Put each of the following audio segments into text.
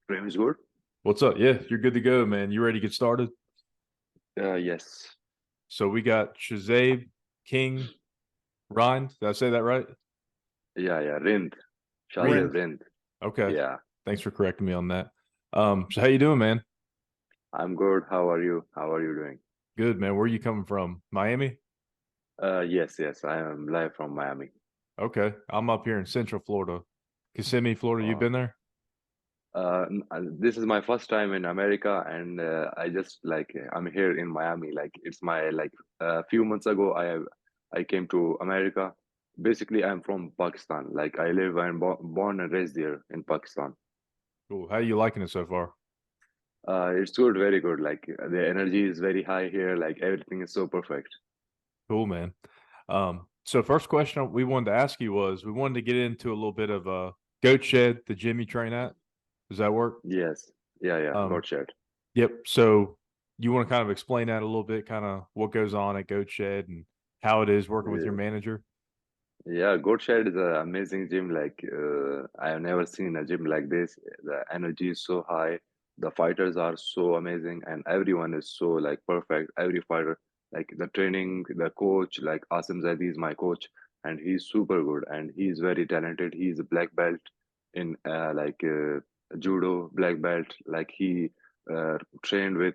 Frame is good. What's up? Yeah, you're good to go, man. You ready to get started? Yes. So we got Shahzaib King Rind. Did I say that right? Yeah. Rind. Shahzaib Rind. Rind. Okay. Yeah. Thanks for correcting me on that. So how you doing, man? I'm good. How are you? How are you doing? Good, man. Where are you coming from? Miami? Yes. I am live from Miami. Okay. I'm up here in Central Florida. Kissimmee, Florida. You Uh, been there? this is my first time in America, and I just I'm here in Miami. Like it's my a few months ago, I came to America. Basically, I'm from Pakistan. Like I live and born and raised here in Pakistan. Cool. How you liking it so far? It's good, very good. Like the energy is very high here. Like everything is so perfect. Cool, man. So first question we wanted to ask you was we wanted to get into a little bit of goat shed, the gym you train at. Does that work? Yes. Yeah. Um, Goatshed. Yep. So you want to kind of explain that a little bit, kind of what goes on at Goat Shed and how it is working with your Yeah. manager? Yeah, Goatshed is an amazing gym. I have never seen a gym like this. The energy is so high. The fighters are so amazing, and everyone is so like perfect. Every fighter, like the training, the coach, like Asim Zaidi is my coach, and he's super good, and he's very talented. He's a black belt in judo, black belt. Like he trained with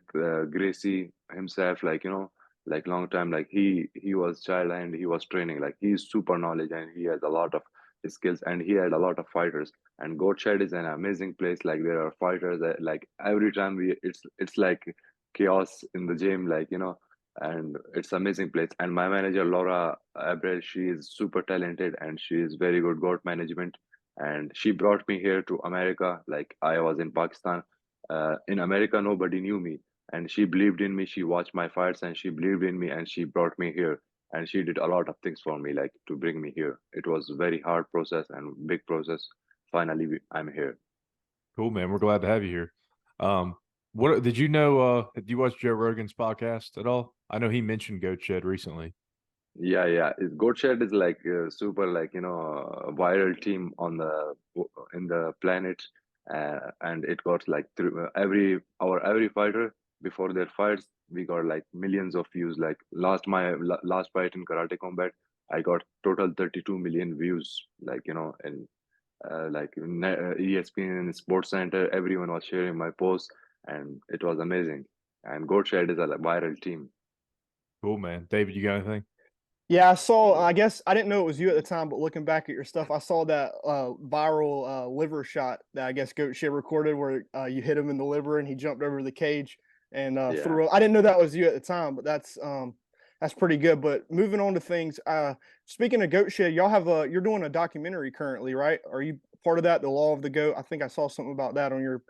Gracie himself. Like long time, like he was child and he was training, like he's super knowledge and he has a lot of skills and he had a lot of fighters. And goat shed is an amazing place. Like there are fighters that like every time it's like chaos in the gym, and it's amazing place. And my manager Laura Abrel, she is super talented and she is very good goat management. And she brought me here to America. Like I was in Pakistan. In America nobody knew me, and she believed in me. She watched my fights and she believed in me and she brought me here. And she did a lot of things for me, like to bring me here. It was very hard process and big process. Finally I'm here. Cool, man. We're glad to have you here. Um, what did you know? Did you watch Joe Rogan's podcast at all? I know he mentioned Goat Shed recently. Yeah. Goatshed is like super, a viral team on the in the planet, and it got like through every fighter before their fights, we got like millions of views. Like last fight in karatecombat, I got total 32 million views. And ESPN Sports Center, everyone was sharing my post, and it was amazing. And Goatshed is a viral team. Cool, man. David, you got anything? Yeah, I saw. I guess I didn't know it was you at the time, but looking back at your stuff, I saw that viral liver shot that I guess Goat Shit recorded, where you hit him in the liver and he jumped over the cage and Yeah. threw. I didn't know that was you at the time, but that's pretty good. But moving on to things. Speaking of Goat Shit, y'all have you're doing a documentary currently, right? Are you part of that? The Law of the Goat. I think I saw something about that on your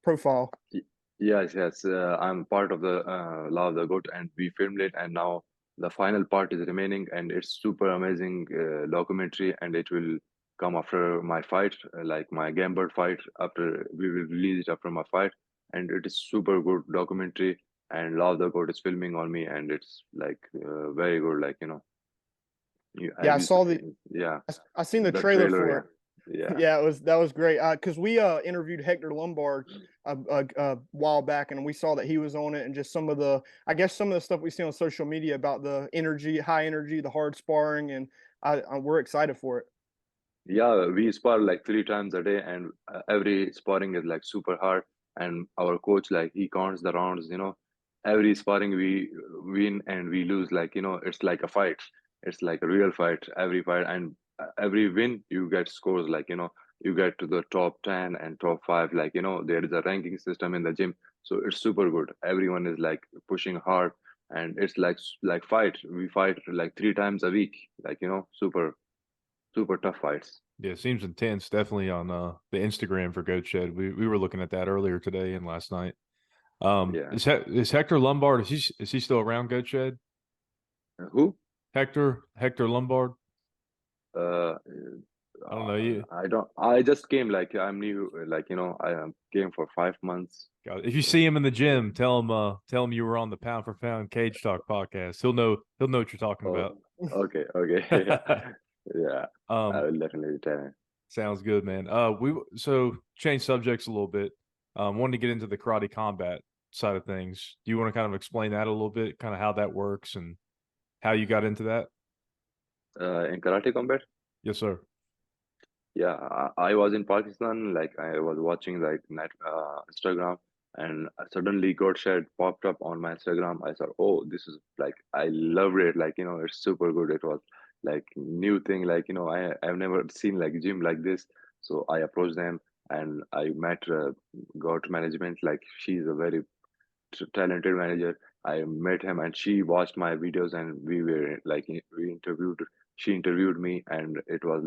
profile. Y- Yes. I'm part of the Law of the Goat, and we filmed it, and now the final part is remaining, and it's super amazing documentary, and it will come after my fight, like my Gamebred fight. After we will release it after my fight, and it is super good documentary. And Law of the Goat is filming on me, and it's like very good. You Yeah, have I you saw the. yeah, I seen the the trailer trailer, for yeah, it. yeah. Yeah, that was great. Because we interviewed Hector Lombard a while back, and we saw that he was on it, and just some of the stuff we see on social media about the energy, high energy, the hard sparring, and we're excited for it. Yeah, we spar like three times a day, and every sparring is like super hard. And our coach, like, he counts the rounds. Every sparring we win and we lose. It's like a fight. It's like a real fight. Every fight and every win, you get scores. You get to the top 10 and top five. There is a ranking system in the gym, so it's super good. Everyone is like pushing hard, and it's like fight. We fight like three times a week. Super tough fights. Yeah, it seems intense. Definitely on the Instagram for Goat Shed. We were looking at that earlier today and last night. Yeah. Is Hector Lombard? Is he still around Goat Shed? Who? Hector Lombard. Uh, I don't know you. I don't. I just came. I'm new. I came for 5 months. God, if you see him in the gym, tell him you were on the Pound for Pound Cage Talk podcast. He'll know what you're talking Oh, about. okay. Yeah. I um, will definitely tell him. Sounds good, man. We so change subjects a little bit. wanted to get into the karate combat side of things. Do you want to kind of explain that a little bit, kind of how that works and how you got into that? In karate combat. Yes, sir. Yeah, I was in Pakistan, like I was watching like Instagram, and suddenly goatshed popped up on my Instagram. I thought, oh, this is like I loved it. Like it's super good. It was like new thing. Like I've never seen like gym like this. So I approached them and I met goat management. Like she's a very talented manager. I met him and she watched my videos and we were like we interviewed. She interviewed me and it was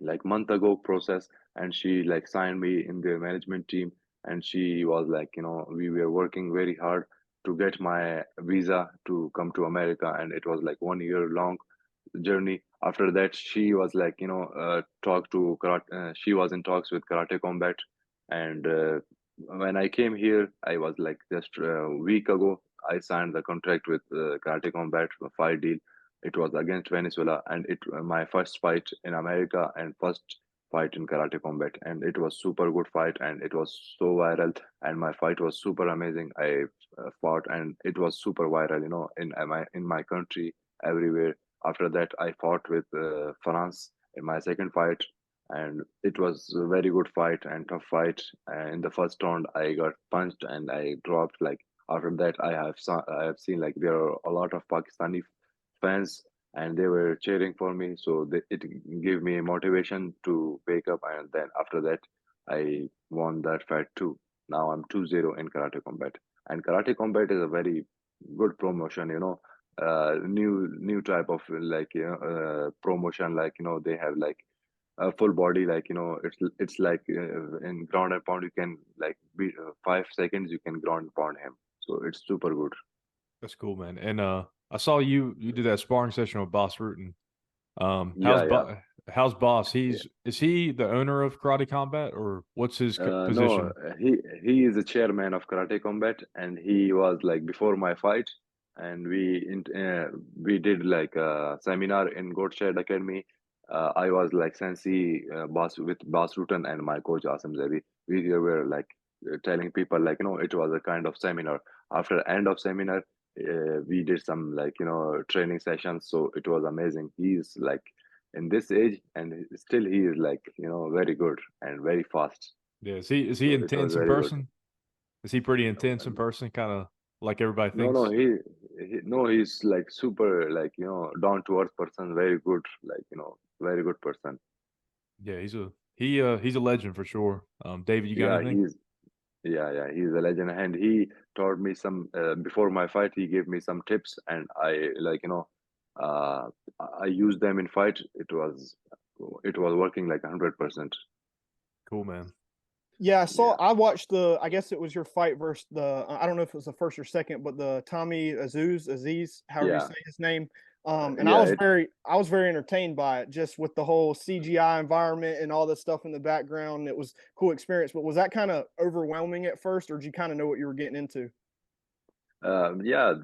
like month ago process, and she like signed me in the management team, and she was like we were working very hard to get my visa to come to America, and it was like 1 year long journey. After that she was like talk to karate, she was in talks with karate combat, and when I came here I was like just a week ago I signed the contract with karate combat, a fight deal. It was against Venezuela, and it my first fight in America and first fight in karate combat, and it was super good fight, and it was so viral, and my fight was super amazing. I fought, and it was super viral, in my country, everywhere. After that, I fought with France in my second fight, and it was a very good fight and tough fight. In the first round, I got punched and I dropped. Like after that, I have seen like there are a lot of Pakistani fans and they were cheering for me, so it gave me motivation to wake up, and then after that I won that fight too. Now I'm 2-0 in karate combat, and karate combat is a very good promotion, new type of like promotion, like they have like a full body, like it's like in ground and pound you can like be 5 seconds you can ground and pound him, so it's super good. That's cool, man. And I saw you did that sparring session with Boss Rutten. Yeah, yeah. How's Boss? Is he the owner of Karate Combat, or what's his No, position? he is the chairman of Karate Combat, and he was like before my fight, and we did like a seminar in Goatshed Academy. I was like sensei boss with Boss Rutten and my coach Asim Zabi. We were like telling people like it was a kind of seminar. After end of seminar, we did some like training sessions. So it was amazing. He's like in this age, and still he is like very good and very fast. Yeah, is he So it was intense in very good. person? Is he pretty intense in person? Kind of like everybody No, no, thinks. no, he's like super, like, down to earth person, very good, like, very good person. Yeah, he's a legend for sure. David, you got Yeah, anything? he's a legend. And he taught me some, before my fight, he gave me some tips, and I, like, uh, I used them in fight. It was working like 100%. Cool, man. Yeah, I saw. Yeah, I watched the. I guess it was your fight versus the. I don't know if it was the first or second, but the Tommy Aziz, however you yeah, say his name. And yeah, I was very entertained by it, just with the whole CGI environment and all this stuff in the background. It was cool experience. But was that kind of overwhelming at first, or did you kind of know what you were getting into? yeah.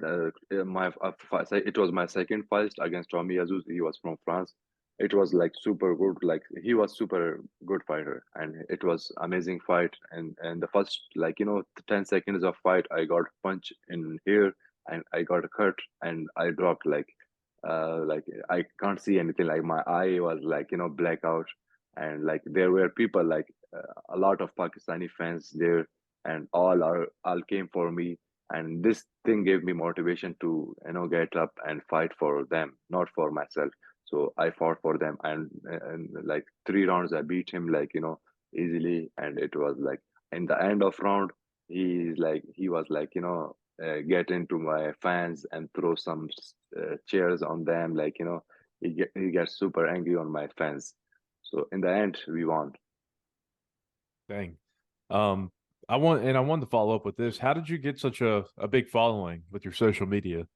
It was my second fight against Tommy Azuz. He was from France. It was like super good. Like he was super good fighter, and it was amazing fight. And the first 10 seconds of fight, I got punch in here, and I got a cut, and I dropped like I can't see anything. Like my eye was like blackout, and like there were people like a lot of Pakistani fans there, and all came for me, and this thing gave me motivation to get up and fight for them, not for myself. So I fought for them, and like 3 rounds I beat him like easily, and it was like in the end of round he was like get into my fans and throw some chairs on them, like he gets super angry on my fans. So in the end we won. Dang. Um, I wanted to follow up with this. How did you get such a big following with your social media?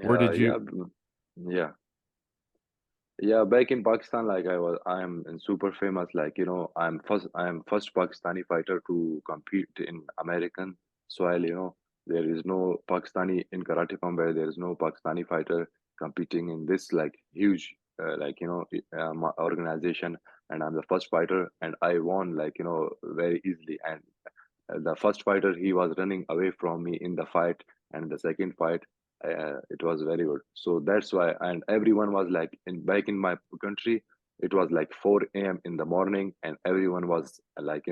Where Yeah, did yeah, you? yeah. Yeah, back in Pakistan, like I'm in super famous. Like I'm first Pakistani fighter to compete in American soil. There is no Pakistani in karate combat. There is no Pakistani fighter competing in this like huge organization. and I'm the first fighter, and I won like very easily. And the first fighter, he was running away from me in the fight, and the second fight, it was very good. So that's why, and everyone was like back in my country, it was like 4 a.m. in the morning, and everyone was like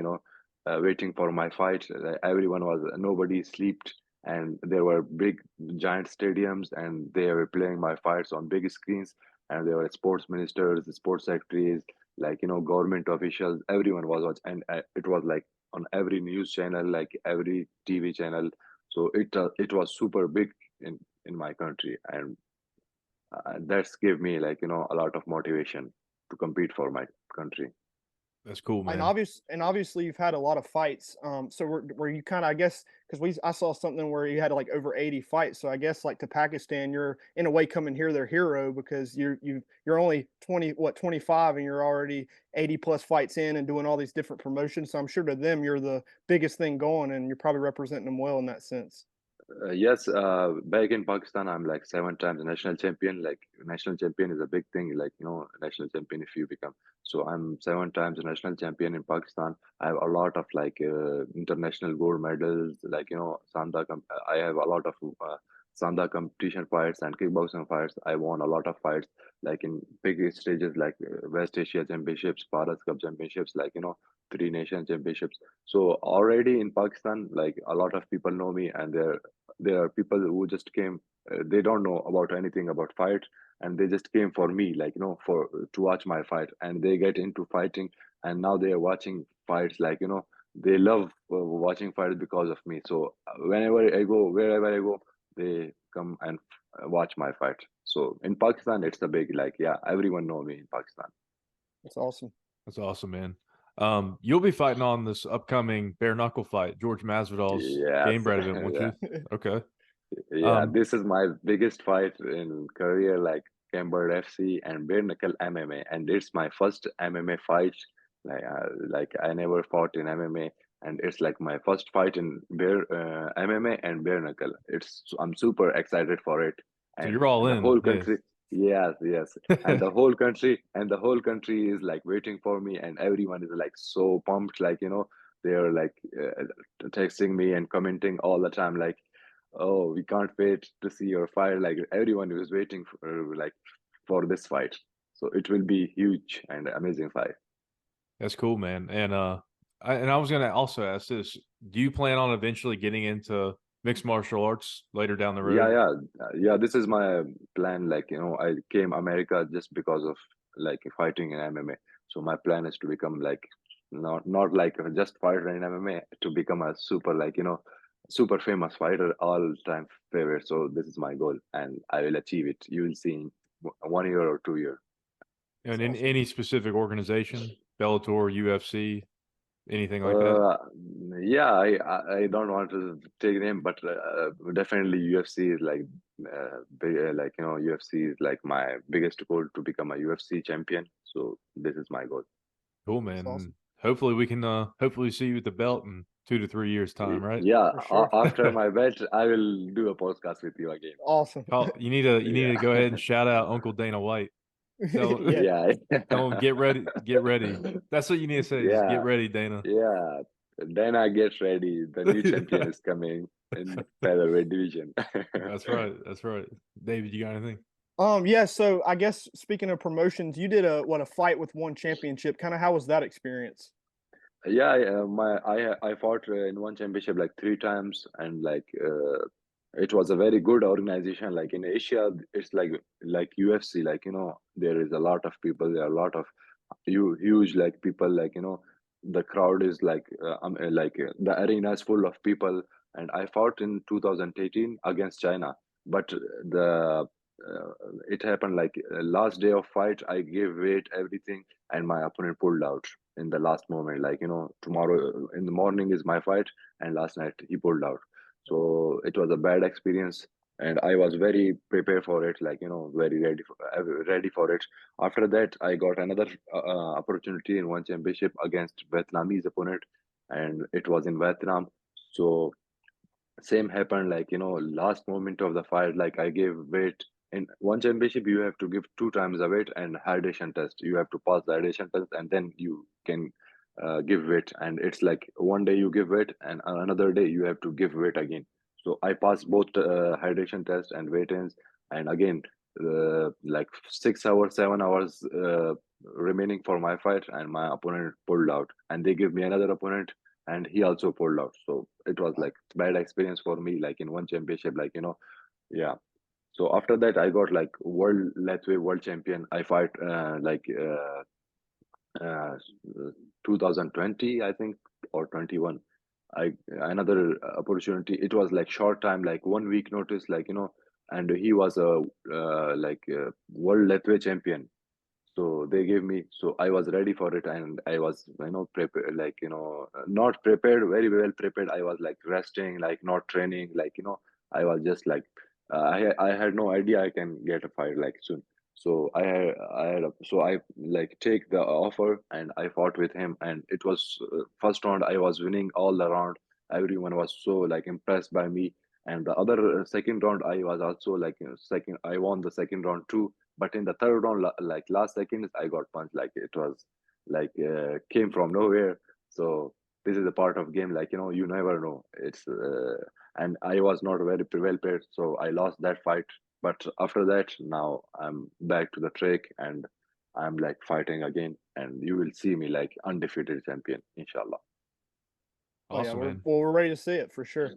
waiting for my fight. Everyone was, nobody slept, and there were big giant stadiums, and they were playing my fights on big screens, and there were sports ministers, sports secretaries, like government officials, everyone was watching, and it was like on every news channel, like every TV channel. So it was super big in my country, and that's gave me like a lot of motivation to compete for my country. That's cool, And man. obviously you've had a lot of fights. So were you kind of, I guess, because I saw something where you had like over 80 fights. So I guess like to Pakistan, you're in a way coming here their hero, because you're only 25, and you're already 80 plus fights in and doing all these different promotions. So I'm sure to them you're the biggest thing going, and you're probably representing them well in that sense. Yes, back in Pakistan, I'm like 7 times national champion. Like national champion is a big thing. Like national champion if you become. So I'm 7 times national champion in Pakistan. I have a lot of like international gold medals. Like I have a lot of Sanda competition fights and kickboxing fights. I won a lot of fights like in big stages like West Asia Championships, Bharat Cup Championships. Like 3 nation championships. So already in Pakistan, like a lot of people know me, and there are people who just came. They don't know about anything about fight, and they just came for me, like for to watch my fight, and they get into fighting, and now they are watching fights. Like they love watching fights because of me. So whenever I go, wherever I go, they come and watch my fight. So in Pakistan, it's a big like everyone know me in Pakistan. That's awesome. That's awesome, man. You'll be fighting on this upcoming bare knuckle fight, George Masvidal's Yes, Gamebred event, won't yeah. you? Okay. Yeah, this is my biggest fight in career, like Gamebred FC and bare knuckle MMA, and it's my first MMA fight. Like I never fought in MMA, and it's like my first fight in bare MMA and bare knuckle. I'm super excited for it, So and you're all the in, whole yeah. country. Yes, yes, and the whole country is like waiting for me, and everyone is like so pumped. Like they're like texting me and commenting all the time, like, oh, we can't wait to see your fight. Like everyone is waiting for this fight. So it will be huge and amazing fight. That's cool, man. And I was gonna also ask this: do you plan on eventually getting into mixed martial arts later down the Yeah, road? yeah. This is my plan. Like I came America just because of like fighting in MMA. So my plan is to become like not like just fighter in MMA, to become a super like super famous fighter, all time favorite. So this is my goal, and I will achieve it. You will see in 1 year or 2 year. And That's in awesome. any specific organization, Bellator, UFC, anything like that? Uh, yeah, I don't want to take name, but definitely UFC is like big, like UFC is like my biggest goal to become a UFC champion. So this is my goal. Cool, That's man. awesome. Hopefully we can hopefully see you with the belt in 2 to 3 years time, right? Yeah, For sure. after my bet, I will do a podcast with you again. Awesome. You need to Yeah, go ahead and shout out Uncle Dana White. Tell Yeah. yeah, tell him get ready. That's what you need to say. Just get yeah, ready, Dana. yeah. Then I get ready. The new champion is coming in featherweight division. That's right. That's right. David, you got anything? Yeah, so I guess speaking of promotions, you did a fight with one championship. Kind of how was that experience? Yeah, I fought in one championship like 3 times, and like it was a very good organization. Like in Asia, it's like UFC. Like there is a lot of people. There are a lot of huge like people. Like the crowd is the arena is full of people. And I fought in 2018 against China, but the it happened like last day of fight. I gave weight everything, and my opponent pulled out in the last moment. Like tomorrow in the morning is my fight, and last night he pulled out. So it was a bad experience, and I was very prepared for it. Like very ready for it. After that, I got another opportunity in one championship against Vietnamese opponent, and it was in Vietnam. So same happened, like last moment of the fight, like I gave weight in one championship you have to give 2 times the weight and hydration test. You have to pass the hydration test and then you can give weight. And it's like one day you give weight and another day you have to give weight again. So I passed both hydration test and weight ins, and again like 6 hours, 7 hours remaining for my fight, and my opponent pulled out, and they give me another opponent, and he also pulled out. So it was like bad experience for me, like in one championship, like yeah. So after that, I got like world lightweight world champion. I fight uh, 2020, I think, or 21. I Another opportunity. It was like short time, like 1 week notice, and he was a world lightweight champion. So they gave me, so I was ready for it, and I was prepared, not prepared, very well prepared. I was like resting, like not training, I was just like I had no idea I can get a fight like soon. So I like take the offer and I fought with him, and it was first round I was winning all around. Everyone was so like impressed by me, and the other second round I was also like second. I won the second round too, but in the third round, like last seconds, I got punched. Like it was like came from nowhere. So this is a part of game. Like you never know. And I was not very well prepared, so I lost that fight. But after that, now I'm back to the track, and I'm like fighting again, and you will see me like undefeated champion, inshallah. Oh yeah, Awesome, man. we're ready to see it for sure.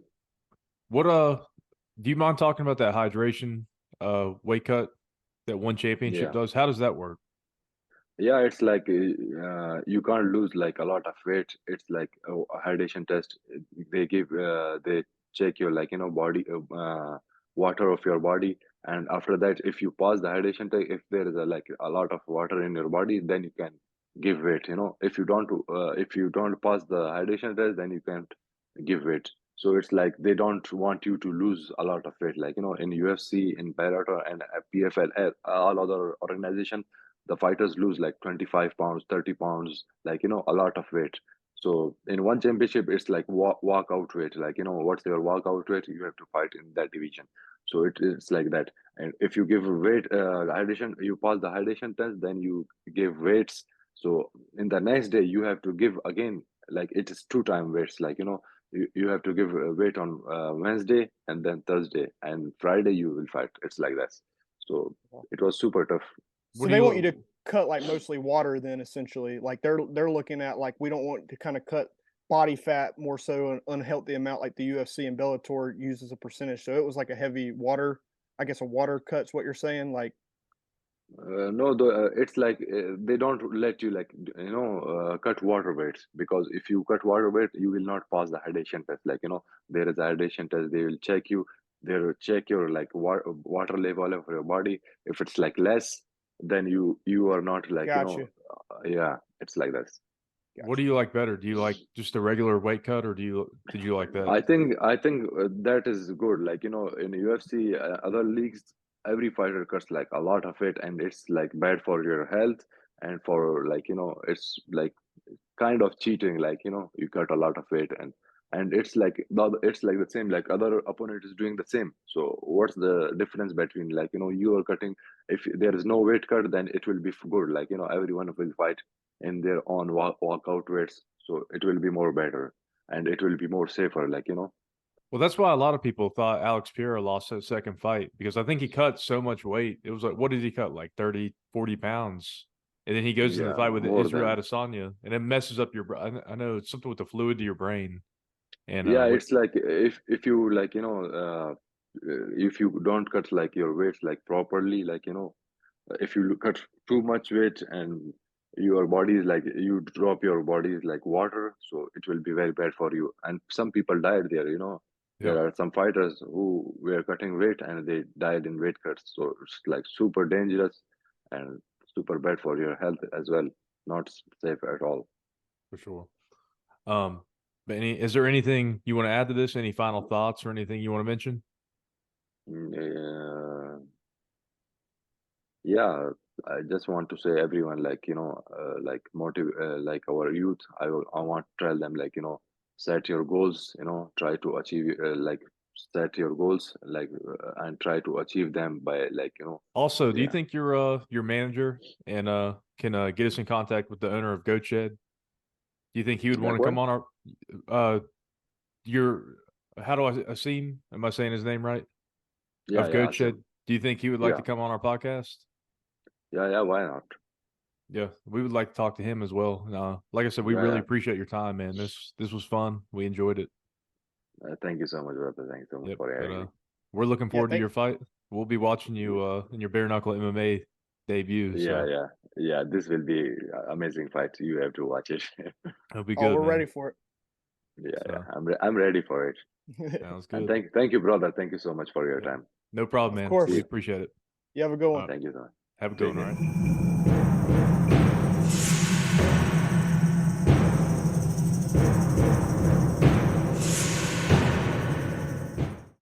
What do you mind talking about that hydration weight cut that one championship Yeah. does? How does that work? Yeah, it's like you can't lose like a lot of weight. It's like a hydration test. They check your body water of your body, and after that, if you pass the hydration test, if there is a lot of water in your body, then you can give weight. If you don't pass the hydration test, then you can't give weight. So it's like they don't want you to lose a lot of weight. Like in UFC, in Bellator, and PFL, all other organization, the fighters lose like 25 pounds, 30 pounds, a lot of weight. So in one championship, it's like walkout weight. What's your walkout weight? You have to fight in that division. So it's like that. And if you give weight hydration, you pass the hydration test, then you give weights. So in the next day, you have to give again, like it is 2 time weights. You have to give weight on Wednesday and then Thursday and Friday you will fight. It's like that. So it was super tough. So What do they you want you to cut like mostly water then essentially. Like they're looking at like we don't want to kind of cut body fat more so an unhealthy amount like the UFC and Bellator uses a percentage. So it was like a heavy water, I guess a water cut's what you're saying. Like No, it's like they don't let you cut water weights, because if you cut water weight, you will not pass the hydration test. There is a hydration test. They will check you. They will check your like water level of your body. If it's like less, then you are not gotcha. yeah, it's like this. what do you like better? Do you like just a regular weight cut, or did you like that? I think that is good. In UFC, other leagues, every fighter cuts like a lot of it, and it's like bad for your health, and for it's like kind of cheating. You cut a lot of weight, and it's like the same. Like other opponent is doing the same. So what's the difference between you are cutting? If there is no weight cut, then it will be good. Everyone will fight in their own walkout weights, so it will be more better and it will be more safer. Well, that's why a lot of people thought Alex Pereira lost that second fight, because I think he cut so much weight. It was like, what did he cut? Like 30, 40 pounds. And then he goes to the Yeah, fight with more Israel than. Adesanya, and it messes up your. I know it's something with the fluid to your brain. And Yeah, it's like if you if you don't cut your weights properly, if you cut too much weight and your body is you drop your body is like water, so it will be very bad for you. And some people died there. yeah, There are some fighters who were cutting weight and they died in weight cuts. So it's like super dangerous and super bad for your health as well. Not safe at all. for sure. But is there anything you want to add to this? Any final thoughts or anything you want to mention? Uh, yeah, I just want to say everyone like our youth. I want to tell them set your goals. Try to achieve set your goals and try to achieve them by Also, do you yeah. think your manager and can get us in contact with the owner of Goatshed? Do you think he would want Like to what? come on our your how do I Asim? Am I saying his name right? Yeah, Of yeah, Goatshed. Asim. Do you think he would like Yeah, to come on our podcast? yeah, why not? Yeah, we would like to talk to him as well. Like I said, we Yeah, really yeah. appreciate your time, man. This was fun. We enjoyed it. Thank you so much, brother. Thank you so much Yep. for But having me. we're looking Yeah, forward to your fight. We'll be watching you in your bare knuckle MMA debut. Yeah, So yeah. This will be amazing fight. You have to watch it. it'll be oh, good, we're man. ready for Yeah, So I'm ready for it. it. sounds And good. thank you, brother. Thank you so much for your Yep. time. No problem, Of man. course. We See, appreciate it. You have a good All one. right. thank you so much. Have a good Take one. All care. right.